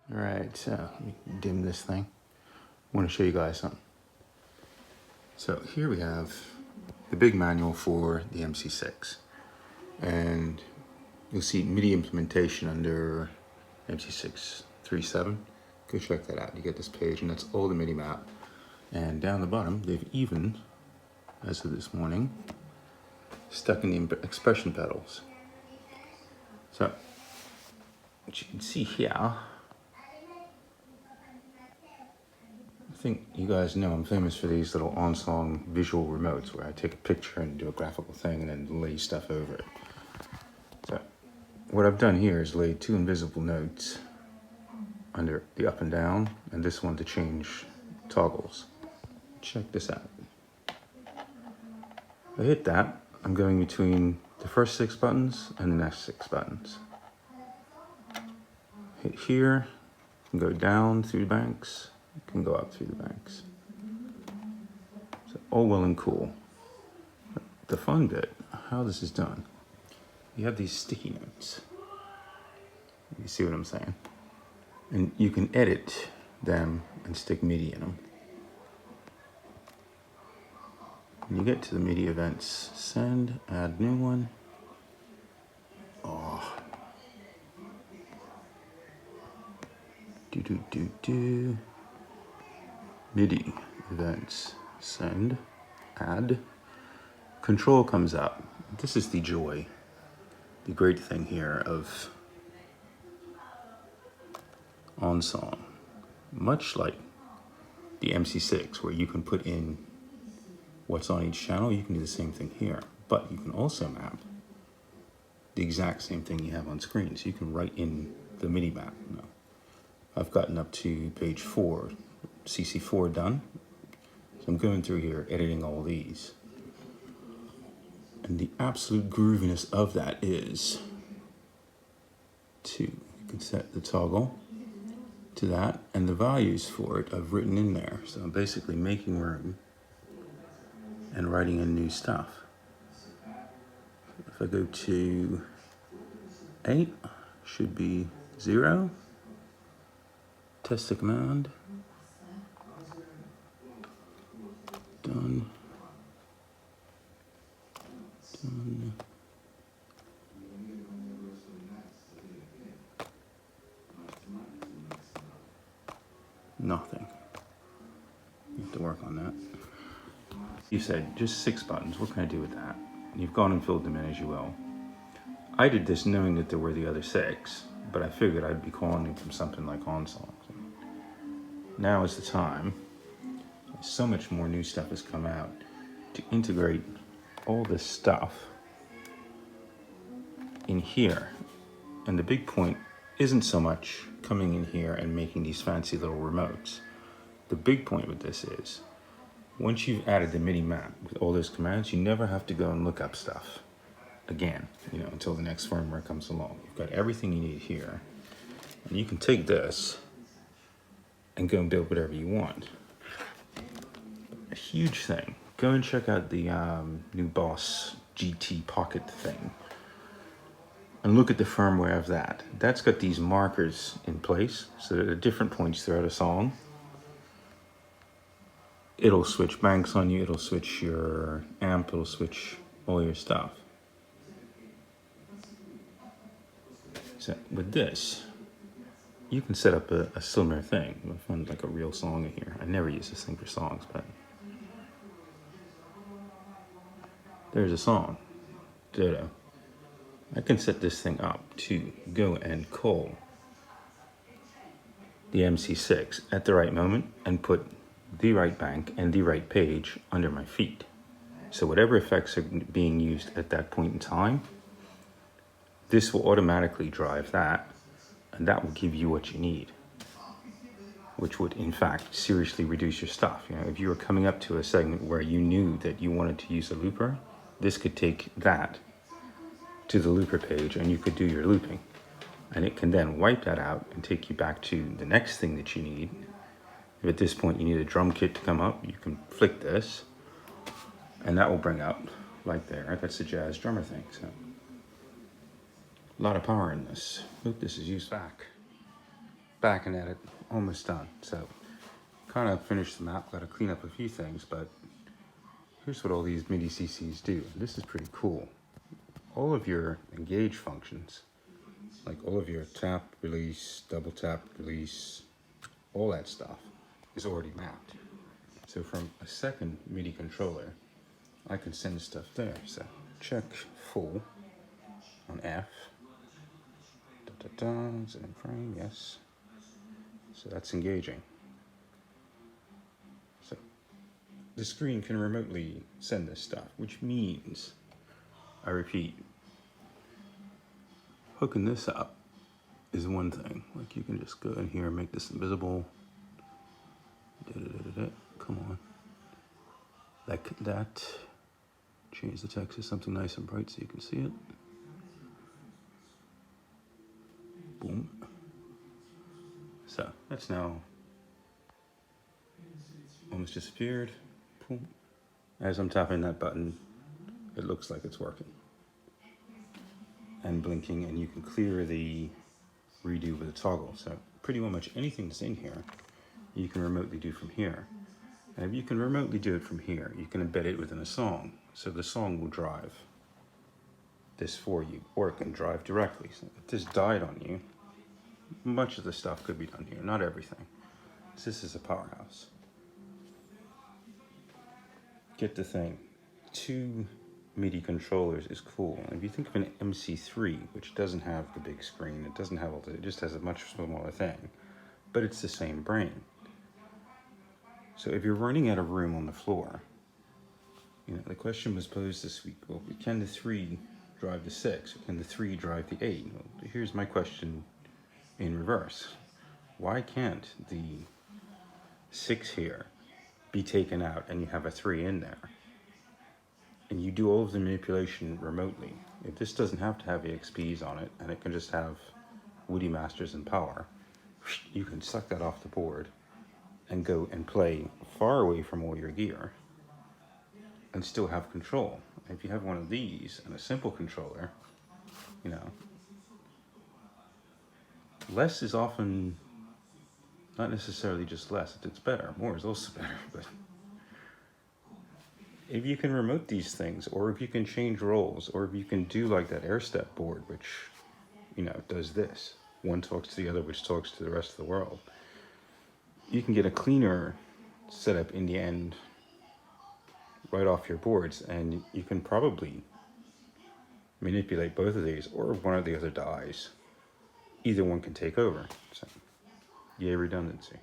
All right, so let me dim this thing. I want to show you guys something. So here we have the big manual for the MC6. And you'll see MIDI implementation under MC6 3.7. Go check that out. You get this page, and that's all the MIDI map. And down the bottom, they've even, as of this morning, stuck in the expression pedals. So, what you can see here, I think you guys know I'm famous for these little on-song visual remotes where I take a picture and do a graphical thing and then lay stuff over it. So, what I've done here is laid two invisible notes under the up and down, and this one to change toggles. Check this out. If I hit that, I'm going between the first 6 buttons and the next 6 buttons. Hit here, can go down through the banks, can go up through the banks. So all well and cool. The fun bit, how this is done, you have these sticky notes. You see what I'm saying? And you can edit them and stick MIDI in them. When you get to the MIDI events, send, add new one. Oh. MIDI events, send, add. Control comes up. This is the joy, the great thing here of on song. Much like the MC6, where you can put in what's on each channel, you can do the same thing here. But you can also map the exact same thing you have on screen. So you can write in the MIDI map. Now, I've gotten up to page 4, CC4 done. So I'm going through here, editing all these. And the absolute grooviness of that is you can set the toggle to that, and the values for it I've written in there. So I'm basically making room and writing in new stuff. If I go to 8, should be 0. Test the command. Done. Done. Nothing. You have to work on that. You said just 6 buttons. What can I do with that? You've gone and filled them in as you will. I did this knowing that there were the other 6, but I figured I'd be calling from something like on songs. Now is the time. So much more new stuff has come out to integrate all this stuff in here. And the big point isn't so much coming in here and making these fancy little remotes. The big point with this is, once you've added the MIDI map with all those commands, you never have to go and look up stuff again, until the next firmware comes along. You've got everything you need here. And you can take this and go and build whatever you want. A huge thing. Go and check out the new Boss GT Pocket thing. And look at the firmware of that. That's got these markers in place, so that at different points throughout a song, it'll switch banks on you, it'll switch your amp, it'll switch all your stuff. So with this, you can set up a similar thing. I find like a real song in here. I never use this thing for songs, but there's a song. Ditto. I can set this thing up to go and call the MC6 at the right moment and put the right bank and the right page under my feet. So whatever effects are being used at that point in time, this will automatically drive that, and that will give you what you need, which would in fact seriously reduce your stuff. If you were coming up to a segment where you knew that you wanted to use a looper, this could take that to the looper page and you could do your looping, and it can then wipe that out and take you back to the next thing that you need. If at this point you need a drum kit to come up, you can flick this and that will bring up right there. That's the jazz drummer thing. So a lot of power in this. Hope this is used back. backing at it, almost done. So kind of finished the map, got to clean up a few things, but here's what all these MIDI CCs do. This is pretty cool. All of your engage functions, like all of your tap, release, double tap, release, all that stuff is already mapped. So from a second MIDI controller, I can send stuff there. So check full on F. Is it in frame? Yes. So that's engaging. So the screen can remotely send this stuff, which means, I repeat, hooking this up is one thing. Like you can just go in here and make this invisible. Come on. Like that. Change the text to something nice and bright so you can see it. Boom. So that's now almost disappeared. Boom. As I'm tapping that button, it looks like it's working and blinking, and you can clear the redo with a toggle. So pretty much anything that's in here, you can remotely do from here. And if you can remotely do it from here, you can embed it within a song. So the song will drive this for you, or it can drive directly. So if this died on you, much of the stuff could be done here, not everything. This is a powerhouse. Get the thing. 2 MIDI controllers is cool. If you think of an MC3, which doesn't have the big screen, it doesn't have all the, it just has a much smaller thing, but it's the same brain. So if you're running out of room on the floor, you know, the question was posed this week, well, can the 3 drive the 6, or can the 3 drive the 8? Well, here's my question in reverse. Why can't the 6 here be taken out and you have a 3 in there? And you do all of the manipulation remotely. If this doesn't have to have EXPs on it, and it can just have WIDI masters and power, you can suck that off the board and go and play far away from all your gear and still have control. If you have one of these and a simple controller, you know, less is often not necessarily just less. If it's better, more is also better. But if you can remote these things, or if you can change roles, or if you can do like that air step board, which, you know, does this. One talks to the other, which talks to the rest of the world. You can get a cleaner setup in the end right off your boards, and you can probably manipulate both of these, or one of the other dies. Either one can take over. So, yay redundancy.